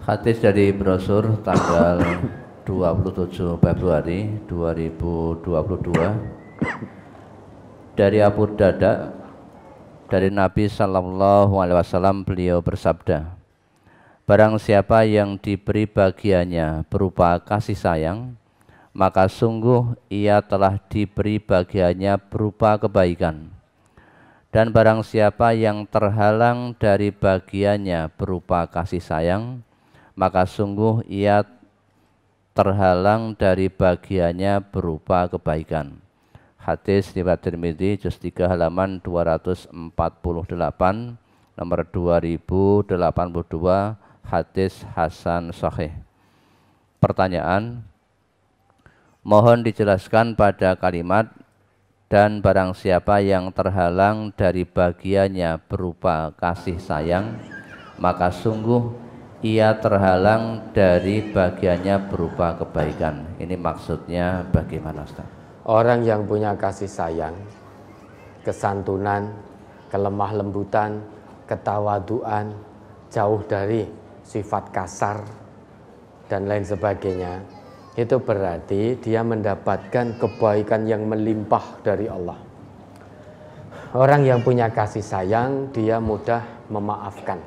Hadis dari brosur tanggal 27 Februari 2022 dari Abu Darda dari Nabi Sallallahu Alaihi Wasallam, beliau bersabda, barang siapa yang diberi bagiannya berupa kasih sayang, maka sungguh ia telah diberi bagiannya berupa kebaikan. Dan barang siapa yang terhalang dari bagiannya berupa kasih sayang, maka sungguh ia terhalang dari bagiannya berupa kebaikan. Hadis riwayat Tirmidzi juz 3 halaman 248, nomor 2082, hadis hasan sahih. Pertanyaan, mohon dijelaskan pada kalimat dan barang siapa yang terhalang dari bagiannya berupa kasih sayang, maka sungguh ia terhalang dari bagiannya berupa kebaikan. Ini maksudnya bagaimana, Ustaz? Orang yang punya kasih sayang, kesantunan, kelemah lembutan, ketawaduan, jauh dari sifat kasar dan lain sebagainya, itu berarti dia mendapatkan kebaikan yang melimpah dari Allah. Orang yang punya kasih sayang, dia mudah memaafkan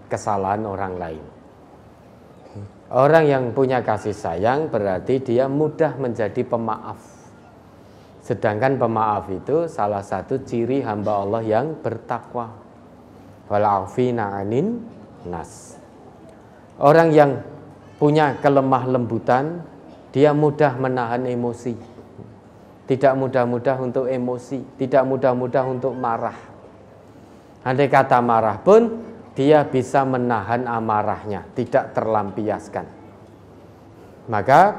kesalahan orang lain. Orang yang punya kasih sayang berarti dia mudah menjadi pemaaf. Sedangkan pemaaf itu salah satu ciri hamba Allah yang bertakwa. Wal'afina 'anin nas. Orang yang punya kelemah lembutan, dia mudah menahan emosi. Tidak mudah-mudah untuk emosi, tidak mudah-mudah untuk marah. Andai kata marah pun dia bisa menahan amarahnya, tidak terlampiaskan. Maka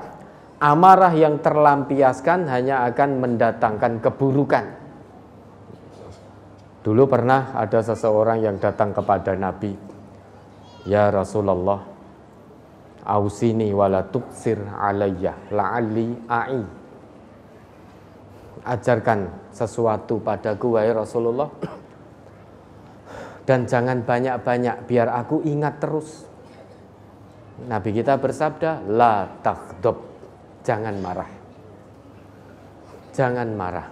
amarah yang terlampiaskan hanya akan mendatangkan keburukan. Dulu pernah ada seseorang yang datang kepada Nabi, ya Rasulullah, ausini wala tuksir alayya la'alli a'i. Ajarkan sesuatu padaku wahai Rasulullah, dan jangan banyak-banyak biar aku ingat terus. Nabi kita bersabda, la taghdab, jangan marah. Jangan marah.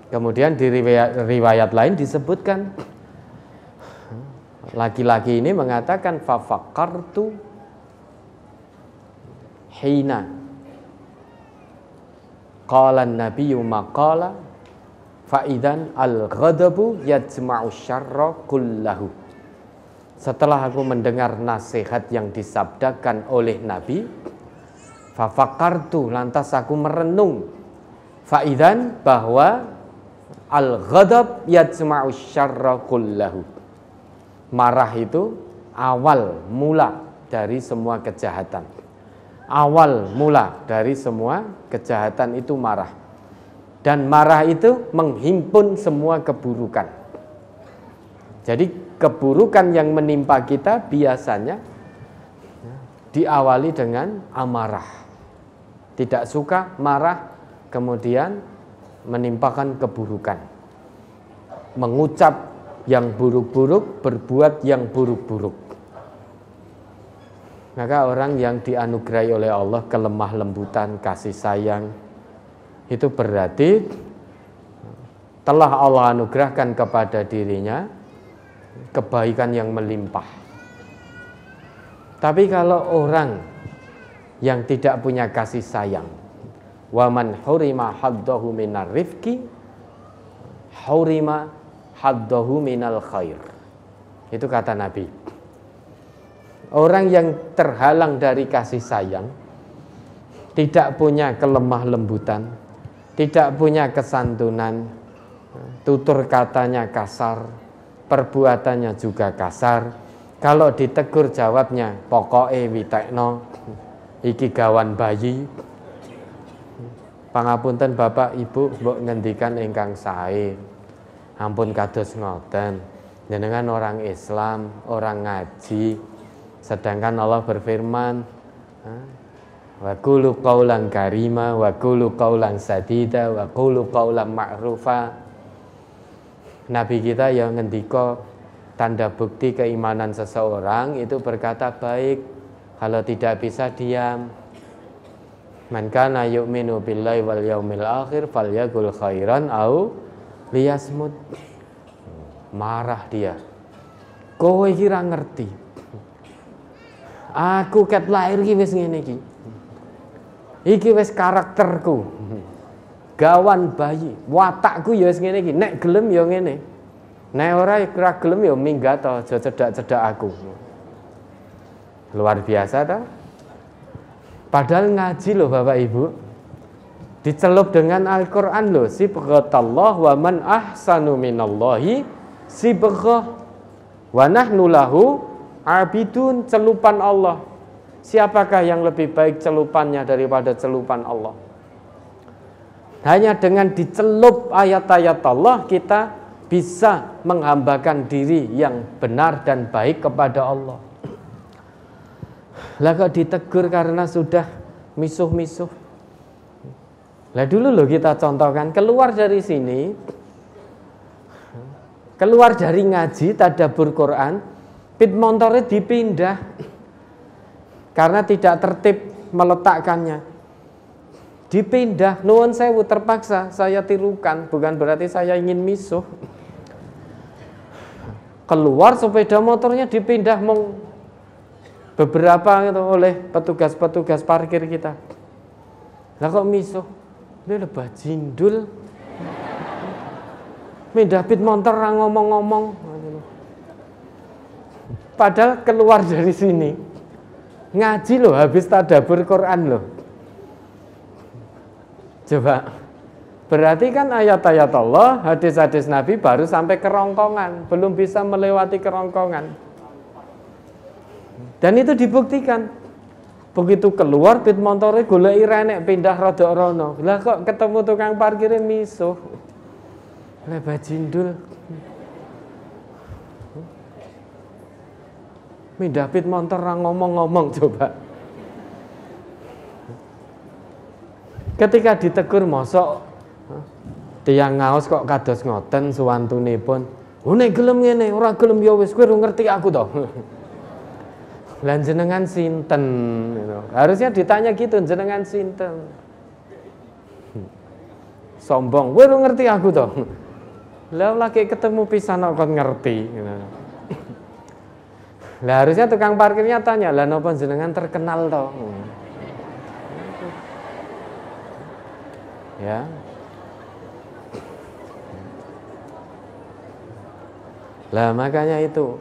Kemudian di riwayat lain disebutkan, laki-laki ini mengatakan fafakartu hina qala an-nabiyyu maqala fa'idan al-ghadabu yajma'u syarra kullahu. Setelah aku mendengar nasihat yang disabdakan oleh Nabi, fafakartu, lantas aku merenung, fa'idan, bahwa al-ghadab yajma'u syarra kullahu. Marah itu awal mula dari semua kejahatan. Awal mula dari semua kejahatan itu marah. Dan marah itu menghimpun semua keburukan. Jadi keburukan yang menimpa kita biasanya diawali dengan amarah. Tidak suka, marah, kemudian menimpakan keburukan. Mengucap yang buruk-buruk, berbuat yang buruk-buruk. Maka orang yang dianugerahi oleh Allah kelemah lembutan, kasih sayang, itu berarti telah Allah anugerahkan kepada dirinya kebaikan yang melimpah. Tapi kalau orang yang tidak punya kasih sayang, wa man hurima haddahu minar rifqi hurima haddahu minal khair. Itu kata Nabi. Orang yang terhalang dari kasih sayang, tidak punya kelemah lembutan, tidak punya kesantunan, tutur katanya kasar, perbuatannya juga kasar. Kalau ditegur jawabnya, pokoke witekno, iki gawan bayi. Pangapunten Bapak Ibu, mbok ngendikan ingkang sae. Ampun kados ngoten. Jenengan orang Islam, orang ngaji. Sedangkan Allah berfirman, wa qulu qaulan karima wa qulu qaulan sadida wa qulu qaulan ma'rufa. Nabi kita yang ngendika, tanda bukti keimanan seseorang itu berkata baik, kalau tidak bisa diam. Man kana yu'minu billahi wal yaumil akhir falyaqul khairan au liyasmut. Marah dia. Kowe iki ra ngerti. Aku ket lahir iki wis ngene iki. Iki wis karakterku. Gawan bayi, watakku ya wis ngene iki. Nek gelem ya ngene. Nek ora gelem ya minggat aja cedak-cedak aku. Luar biasa ta? Padahal ngaji loh Bapak Ibu. Dicelup dengan Al-Qur'an loh. Sibghatallah wa man ahsanu minallahi sibghah wa nahnu lahu abidun. Celupan Allah. Siapakah yang lebih baik celupannya daripada celupan Allah? Hanya dengan dicelup ayat-ayat Allah kita bisa menghambakan diri yang benar dan baik kepada Allah. Lah kok ditegur karena sudah misuh-misuh. Lah dulu loh kita contohkan, keluar dari sini, keluar dari ngaji tadabbur Quran, pit montore dipindah karena tidak tertib meletakkannya. Dipindah, nuwun sewu, terpaksa saya tirukan, bukan berarti saya ingin misuh. Keluar sepeda motornya dipindah beberapa gitu, oleh petugas-petugas parkir kita. Lah kok misuh? Dia lebah jindul. Pindah pit motor ra ngomong-ngomong. Padahal keluar dari sini ngaji loh, habis tadabbur Quran loh. Coba, berarti kan ayat-ayat Allah, hadis-hadis Nabi baru sampai kerongkongan, belum bisa melewati kerongkongan. Dan itu dibuktikan. Begitu keluar pit montore goleki renek pindah rodok rono. Lah kok ketemu tukang parkirnya misuh. Lah bajindul. Pindah pit motor ra ngomong-ngomong coba. Ketika ditegur mosok tiyang ngaos kok kados ngoten suwantunipun. Oh nek gelem ngene, ora gelem ya wis kowe ngerti aku to. Lan jenengan sinten? Harusnya ditanya gitu, jenengan sinten? Sombong, kowe ngerti aku to. Lah lagi ketemu pisan kok ngerti. Lah harusnya tukang parkirnya tanya, lah napa jenengan terkenal to? Ya. Lah makanya itu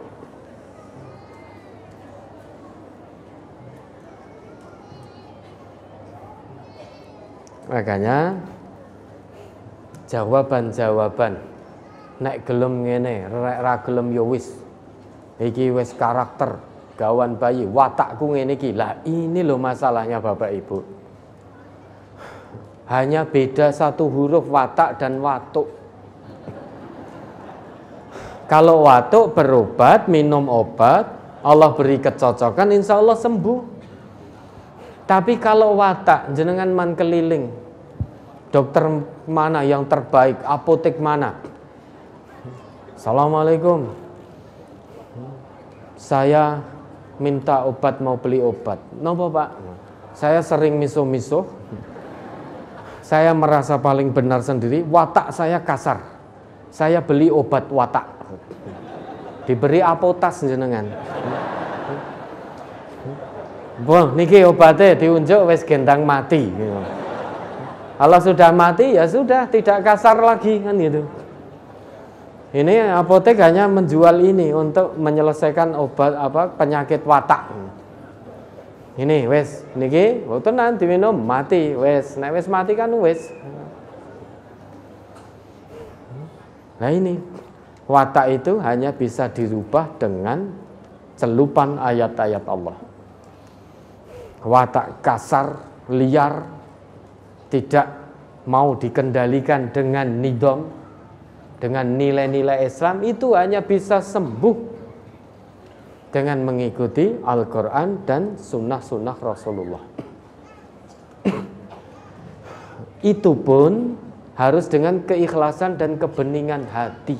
jawaban-jawaban nek gelem ngene, ra gelem ya wis. Iki wis karakter, gawan bayi, watakku ngene iki. Lah ini loh masalahnya Bapak Ibu. Hanya beda satu huruf watak dan watuk. Kalau watuk berobat, minum obat, Allah beri kecocokan, insya Allah sembuh. Tapi kalau watak, jenengan man keliling, dokter mana yang terbaik, apotek mana? Assalamualaikum, saya minta obat, mau beli obat. Napa Pak? Saya sering misuh-misuh, saya merasa paling benar sendiri, watak saya kasar. Saya beli obat watak. Diberi apotas jenengan. Wah, niki obatnya diunjuk wis gendang mati. Kalau sudah mati ya sudah, tidak kasar lagi kan gitu. Ini apotek hanya menjual ini untuk menyelesaikan obat penyakit watak. Ini wes niki tenan diminum mati wes. Nek wes mati kan wes. Nah ini watak itu hanya bisa dirubah dengan celupan ayat-ayat Allah. Watak kasar, liar, tidak mau dikendalikan dengan nidom, dengan nilai-nilai Islam, itu hanya bisa sembuh dengan mengikuti Al-Quran dan sunnah-sunnah Rasulullah. Itu pun harus dengan keikhlasan dan kebeningan hati.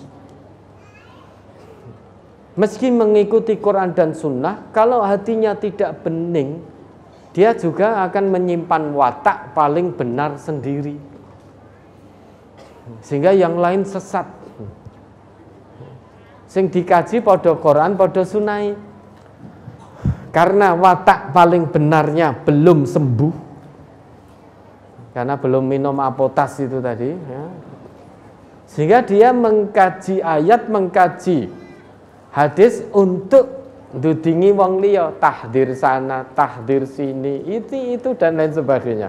Meski mengikuti Quran dan Sunnah, kalau hatinya tidak bening, dia juga akan menyimpan watak paling benar sendiri, sehingga yang lain sesat. Sing dikaji podo Quran, podo Sunnah. Karena watak paling benarnya belum sembuh, karena belum minum apotas itu tadi, ya. Sehingga dia mengkaji ayat, mengkaji hadis untuk dudingi wong liya, tahdir sana, tahdir sini, itu dan lain sebagainya.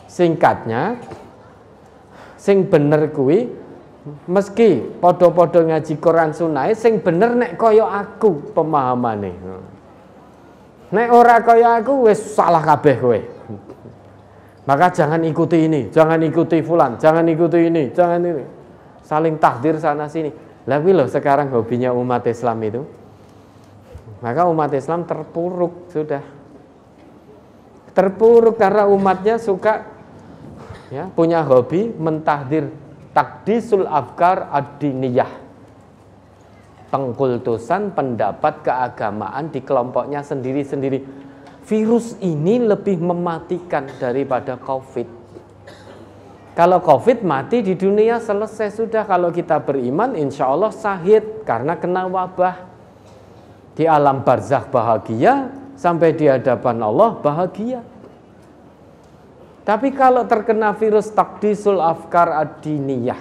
Singkatnya, sing bener kuwi meski podo-podo ngaji Quran Sunnah, sing bener nek kaya aku pemahamane. Nek ora kaya aku wis salah kabeh kowe. Maka jangan ikuti ini, jangan ikuti fulan, jangan ikuti ini, jangan ini. Saling tahdir sana sini. Lah kuwi lho sekarang hobinya umat Islam itu. Maka umat Islam terpuruk sudah. Terpuruk karena umatnya suka, ya, punya hobi mentahdir takdisul afkar ad-diniyah. Pengkultusan pendapat keagamaan di kelompoknya sendiri-sendiri. Virus ini lebih mematikan daripada COVID. Kalau COVID mati di dunia selesai sudah. Kalau kita beriman insya Allah syahid karena kena wabah. Di alam barzakh bahagia, sampai di hadapan Allah bahagia. Tapi kalau terkena virus takdisul afkar ad-diniyah,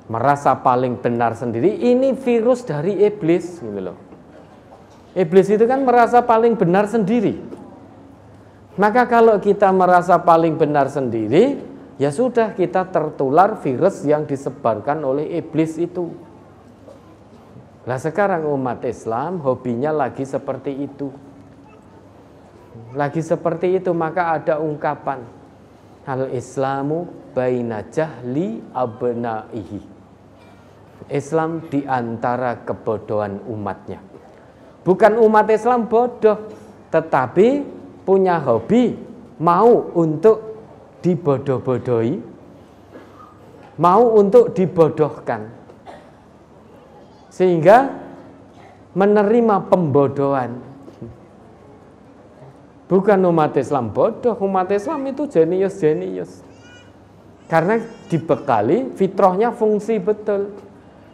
merasa paling benar sendiri, ini virus dari iblis gitu loh. Iblis itu kan merasa paling benar sendiri. Maka kalau kita merasa paling benar sendiri, ya sudah kita tertular virus yang disebarkan oleh iblis itu. Nah sekarang umat Islam hobinya lagi seperti itu. Lagi seperti itu, maka ada ungkapan al-Islamu baina jahli abnaihi. Islam di antara kebodohan umatnya. Bukan umat Islam bodoh, tetapi punya hobi mau untuk dibodoh-bodohi, mau untuk dibodohkan, sehingga menerima pembodohan. Bukan umat Islam bodoh, umat Islam itu jenius-jenius. Karena dibekali fitrahnya fungsi betul.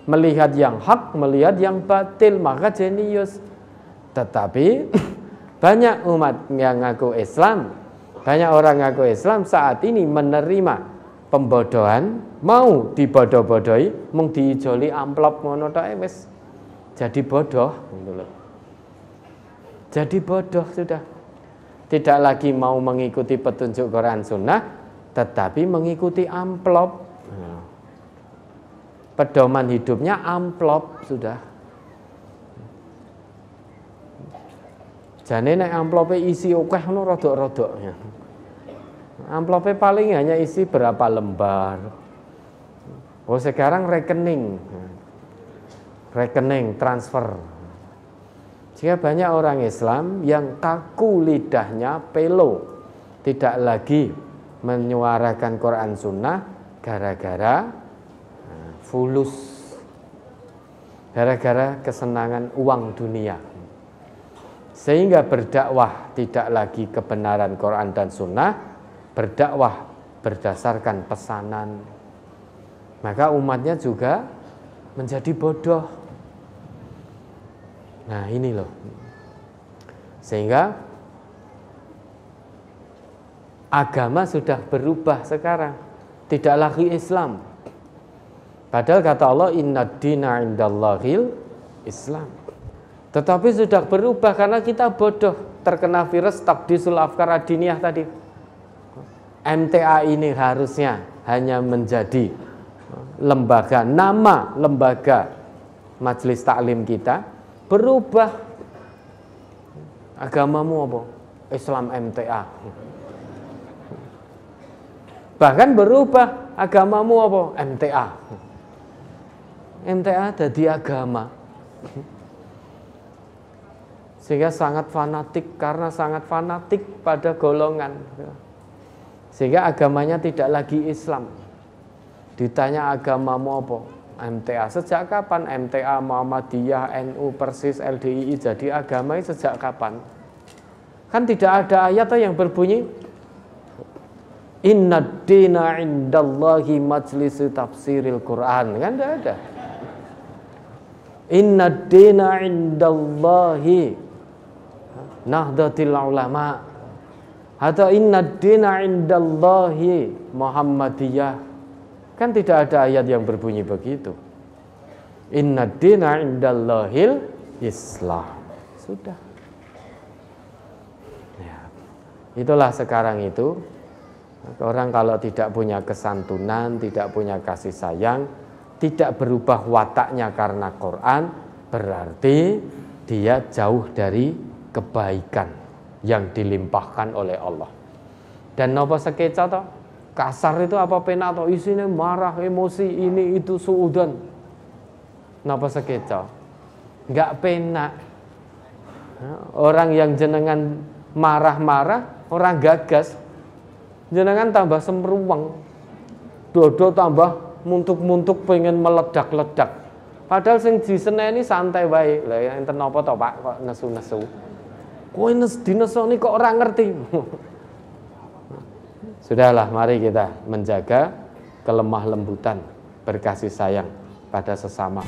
Melihat yang hak, melihat yang batil, maka jenius. Tetapi banyak umat yang ngaku Islam, banyak orang ngaku Islam saat ini menerima pembodohan, mau dibodoh-bodohi, mung diijoli amplop ngono tok wis jadi bodoh gitu loh. Jadi bodoh sudah. Tidak lagi mau mengikuti petunjuk Quran Sunnah, tetapi mengikuti amplop. Pedoman hidupnya amplop sudah. Jane nek amplope isi akeh ngono rodok-rodok. Amplope paling hanya isi berapa lembar. Oh sekarang rekening transfer. Jika banyak orang Islam yang kaku lidahnya, pelo, tidak lagi menyuarakan Quran Sunnah gara-gara fulus, gara-gara kesenangan uang dunia. Sehingga berdakwah tidak lagi kebenaran Quran dan Sunnah, berdakwah berdasarkan pesanan. Maka umatnya juga menjadi bodoh. Nah ini loh. Sehingga agama sudah berubah sekarang. Tidak lagi Islam. Padahal kata Allah, Innad dina indallahil Islam. Tetapi sudah berubah karena kita bodoh, terkena virus takdisul afkar ad-diniyah tadi. MTA ini harusnya hanya menjadi lembaga, nama lembaga majelis taklim kita, berubah. Agamamu apa? Islam MTA. Bahkan berubah, agamamu apa? MTA. MTA jadi agama. Sehingga sangat fanatik, karena sangat fanatik pada golongan. Sehingga agamanya tidak lagi Islam. Ditanya agamamu apa? MTA. Sejak kapan MTA, Muhammadiyah, NU, Persis, LDII jadi agama? Sejak kapan? Kan tidak ada ayat yang berbunyi Innad dina indallahi majlisu tafsiril Quran. Kan tidak ada. Innad dina indallahi nahdlatul ulama. Atau innad dina indallahi Muhammadiyah. Kan tidak ada ayat yang berbunyi begitu. Innad dina indallahil Islam. Sudah. Ya. Itulah sekarang itu. Orang kalau tidak punya kesantunan, tidak punya kasih sayang, tidak berubah wataknya karena Quran, berarti dia jauh dari kebaikan yang dilimpahkan oleh Allah. Dan nopo sekeca toh, kasar itu apa pena toh, isinya marah, emosi, ini itu suudan. Nopo sekeca, nggak pena. Orang yang jenengan marah-marah, orang gagas, jenengan tambah semruweng, dodo tambah muntuk-muntuk pengen meledak-ledak. Padahal sing diseneni santai wae. Lah enten napa to Pak kok nesu-nesu? Kowe dinesoni kok ora ngerti. Sudahlah, mari kita menjaga kelemah lembutan, berkasih sayang pada sesama.